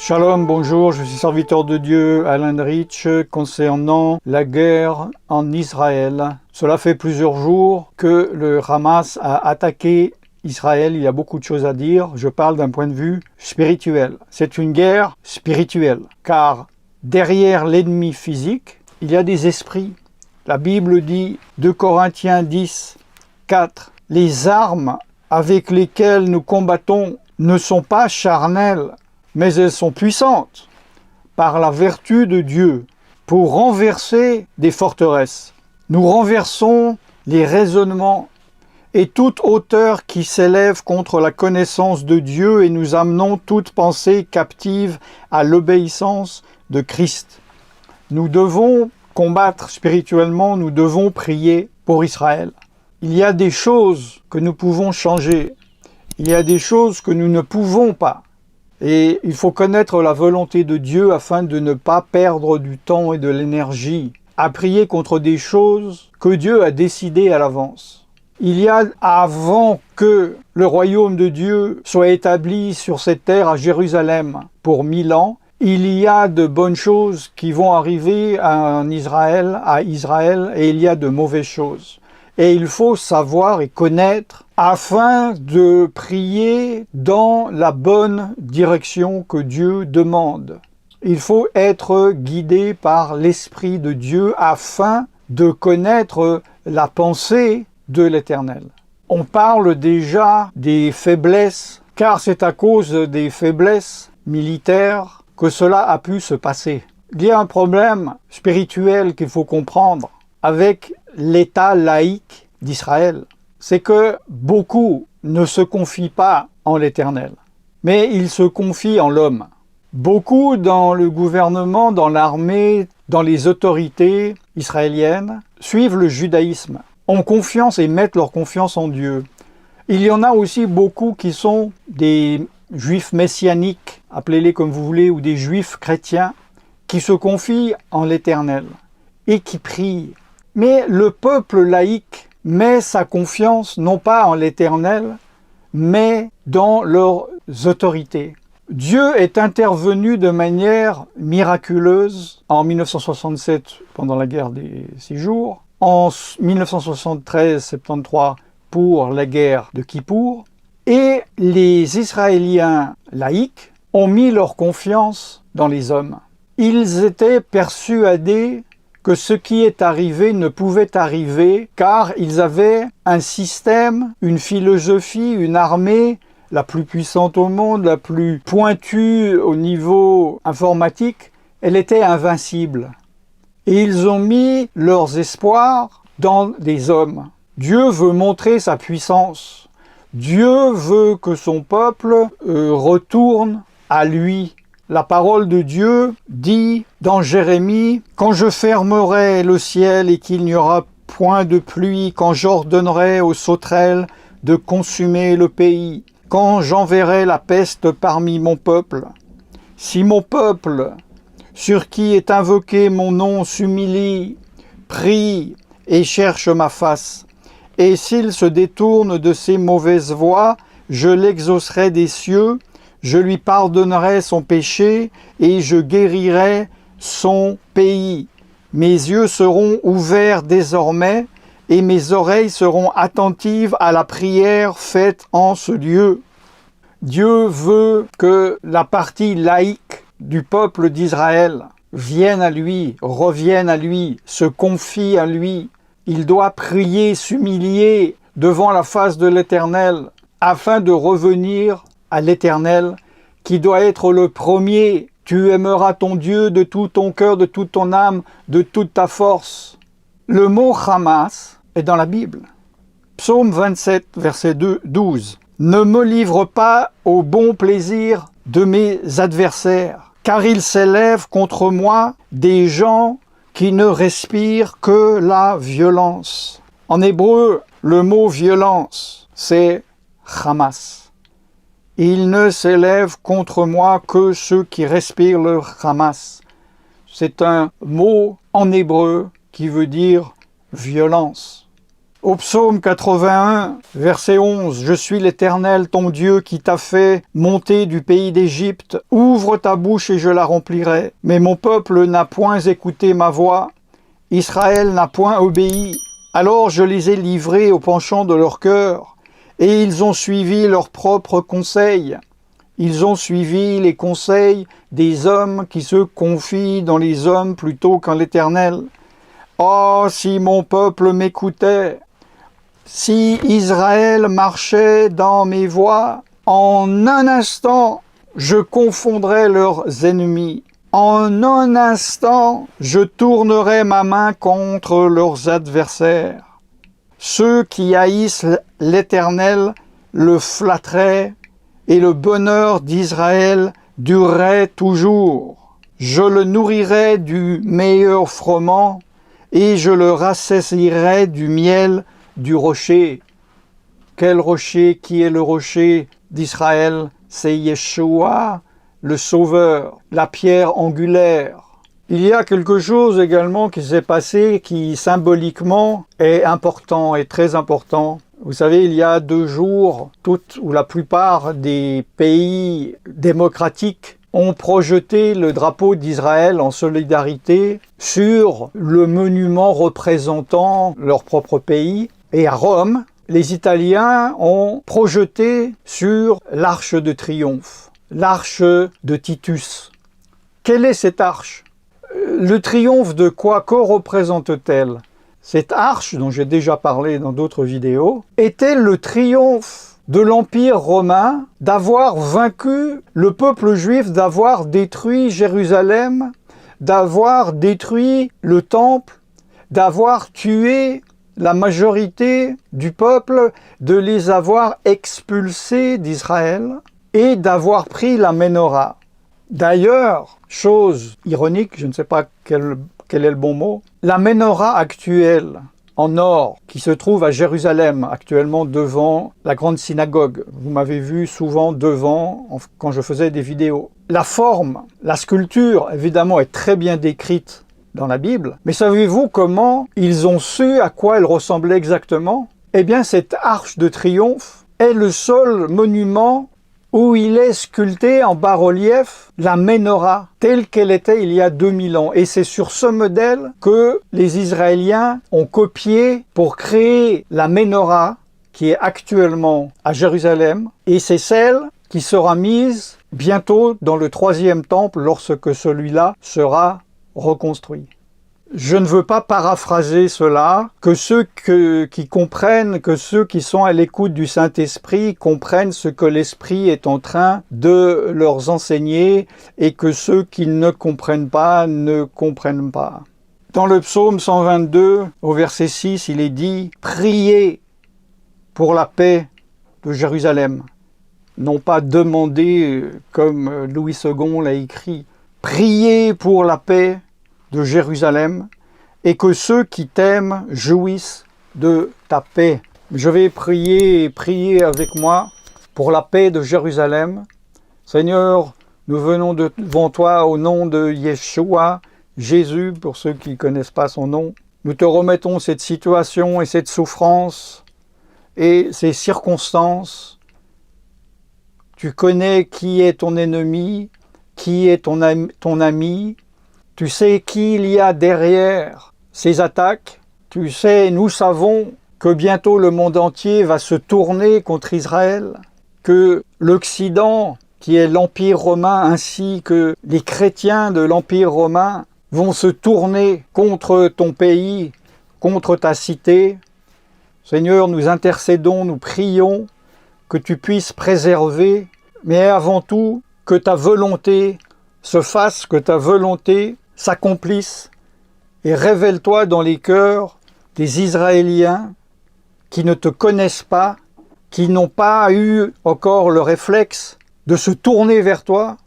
Shalom, bonjour, je suis serviteur de Dieu, Alain Rich, concernant la guerre en Israël. Cela fait plusieurs jours que le Hamas a attaqué Israël. Il y a beaucoup de choses à dire. Je parle d'un point de vue spirituel. C'est une guerre spirituelle, car derrière l'ennemi physique, il y a des esprits. La Bible dit, 2 Corinthiens 10, 4, « Les armes avec lesquelles nous combattons ne sont pas charnelles, mais elles sont puissantes par la vertu de Dieu pour renverser des forteresses. Nous renversons les raisonnements et toute hauteur qui s'élève contre la connaissance de Dieu et nous amenons toute pensée captive à l'obéissance de Christ. » Nous devons combattre spirituellement, nous devons prier pour Israël. Il y a des choses que nous pouvons changer, il y a des choses que nous ne pouvons pas. Et il faut connaître la volonté de Dieu afin de ne pas perdre du temps et de l'énergie à prier contre des choses que Dieu a décidées à l'avance. Il y a, avant que le royaume de Dieu soit établi sur cette terre à Jérusalem pour 1000 ans, il y a de bonnes choses qui vont arriver à Israël, et il y a de mauvaises choses. Et il faut savoir et connaître afin de prier dans la bonne direction que Dieu demande. Il faut être guidé par l'Esprit de Dieu afin de connaître la pensée de l'Éternel. On parle déjà des faiblesses, car c'est à cause des faiblesses militaires que cela a pu se passer. Il y a un problème spirituel qu'il faut comprendre avec l'État laïque d'Israël. C'est que beaucoup ne se confient pas en l'Éternel, mais ils se confient en l'homme. Beaucoup dans le gouvernement, dans l'armée, dans les autorités israéliennes, suivent le judaïsme, ont confiance et mettent leur confiance en Dieu. Il y en a aussi beaucoup qui sont des juifs messianiques, appelez-les comme vous voulez, ou des juifs chrétiens, qui se confient en l'Éternel et qui prient. Mais le peuple laïque met sa confiance non pas en l'Éternel, mais dans leurs autorités. Dieu est intervenu de manière miraculeuse en 1967 pendant la guerre des 6 jours, en 1973-73 pour la guerre de Kippour, et les Israéliens laïcs ont mis leur confiance dans les hommes. Ils étaient persuadés que ce qui est arrivé ne pouvait arriver car ils avaient un système, une philosophie, une armée la plus puissante au monde, la plus pointue au niveau informatique. Elle était invincible. Et ils ont mis leurs espoirs dans des hommes. Dieu veut montrer sa puissance. Dieu veut que son peuple retourne à lui. La parole de Dieu dit dans Jérémie, « Quand je fermerai le ciel et qu'il n'y aura point de pluie, quand j'ordonnerai aux sauterelles de consumer le pays, quand j'enverrai la peste parmi mon peuple, si mon peuple, sur qui est invoqué mon nom, s'humilie, prie et cherche ma face, et s'il se détourne de ses mauvaises voies, je l'exaucerai des cieux, je lui pardonnerai son péché et je guérirai son pays. Mes yeux seront ouverts désormais et mes oreilles seront attentives à la prière faite en ce lieu. » Dieu veut que la partie laïque du peuple d'Israël vienne à lui, revienne à lui, se confie à lui. Il doit prier, s'humilier devant la face de l'Éternel afin de revenir à l'Éternel, qui doit être le premier. Tu aimeras ton Dieu de tout ton cœur, de toute ton âme, de toute ta force. Le mot Hamas est dans la Bible. Psaume 27, verset 12. « Ne me livre pas au bon plaisir de mes adversaires, car il s'élève contre moi des gens qui ne respirent que la violence. » En hébreu, le mot violence, c'est Hamas. Il ne s'élève contre moi que ceux qui respirent le Hamas. C'est un mot en hébreu qui veut dire violence. Au psaume 81, verset 11, « Je suis l'Éternel, ton Dieu, qui t'a fait monter du pays d'Égypte. Ouvre ta bouche et je la remplirai. Mais mon peuple n'a point écouté ma voix. Israël n'a point obéi. Alors je les ai livrés au penchant de leur cœur, et ils ont suivi leurs propres conseils. Ils ont suivi les conseils des hommes qui se confient dans les hommes plutôt qu'en l'Éternel. Oh, si mon peuple m'écoutait! Si Israël marchait dans mes voies, en un instant, je confondrais leurs ennemis. En un instant, je tournerai ma main contre leurs adversaires. Ceux qui haïssent l'Éternel le flatteraient, et le bonheur d'Israël durerait toujours. Je le nourrirai du meilleur froment, et je le rassasierai du miel du rocher. Quel rocher? Qui est le rocher d'Israël? C'est Yeshua, le Sauveur, la pierre angulaire. Il y a quelque chose également qui s'est passé qui symboliquement est important et très important. Vous savez, il y a 2 jours, toute ou la plupart des pays démocratiques ont projeté le drapeau d'Israël en solidarité sur le monument représentant leur propre pays. Et à Rome, les Italiens ont projeté sur l'arche de triomphe, l'arche de Titus. Quelle est cette arche? Le triomphe de quoi? Que représente-t-elle? Cette arche, dont j'ai déjà parlé dans d'autres vidéos, était le triomphe de l'Empire romain d'avoir vaincu le peuple juif, d'avoir détruit Jérusalem, d'avoir détruit le temple, d'avoir tué la majorité du peuple, de les avoir expulsés d'Israël et d'avoir pris la Ménorah. D'ailleurs, chose ironique, je ne sais pas quel est le bon mot, la Ménorah actuelle en or qui se trouve à Jérusalem, actuellement devant la grande synagogue. Vous m'avez vu souvent devant quand je faisais des vidéos. La forme, la sculpture, évidemment, est très bien décrite dans la Bible. Mais savez-vous comment ils ont su à quoi elle ressemblait exactement? Eh bien, cette arche de triomphe est le seul monument où il est sculpté en bas-relief la Ménorah, telle qu'elle était il y a 2000 ans. Et c'est sur ce modèle que les Israéliens ont copié pour créer la Ménorah, qui est actuellement à Jérusalem. Et c'est celle qui sera mise bientôt dans le 3e temple lorsque celui-là sera reconstruit. Je ne veux pas paraphraser cela, que ceux qui comprennent, que ceux qui sont à l'écoute du Saint-Esprit comprennent ce que l'Esprit est en train de leur enseigner et que ceux qui ne comprennent pas ne comprennent pas. Dans le psaume 122, au verset 6, il est dit « Priez pour la paix de Jérusalem ». Non pas demander comme Louis II l'a écrit « Priez pour la paix de Jérusalem, et que ceux qui t'aiment jouissent de ta paix. » Je vais prier avec moi pour la paix de Jérusalem. Seigneur, nous venons devant toi au nom de Yeshua, Jésus, pour ceux qui ne connaissent pas son nom. Nous te remettons cette situation et cette souffrance et ces circonstances. Tu connais qui est ton ennemi, qui est ton ami. Tu sais qui il y a derrière ces attaques. Tu sais, nous savons que bientôt le monde entier va se tourner contre Israël, que l'Occident, qui est l'Empire romain, ainsi que les chrétiens de l'Empire romain, vont se tourner contre ton pays, contre ta cité. Seigneur, nous intercédons, nous prions que tu puisses préserver, mais avant tout, que ta volonté se fasse, que ta volonté s'accomplisse, et révèle-toi dans les cœurs des Israéliens qui ne te connaissent pas, qui n'ont pas eu encore le réflexe de se tourner vers toi,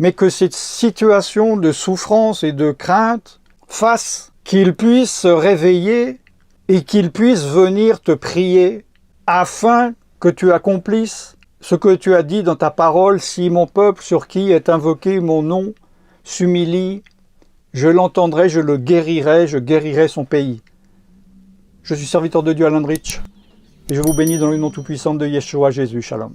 mais que cette situation de souffrance et de crainte fasse qu'ils puissent se réveiller et qu'ils puissent venir te prier afin que tu accomplisses ce que tu as dit dans ta parole. Si mon peuple sur qui est invoqué mon nom s'humilie, je l'entendrai, je le guérirai, je guérirai son pays. Je suis serviteur de Dieu Alain Rich et je vous bénis dans le nom tout-puissant de Yeshua Jésus. Shalom.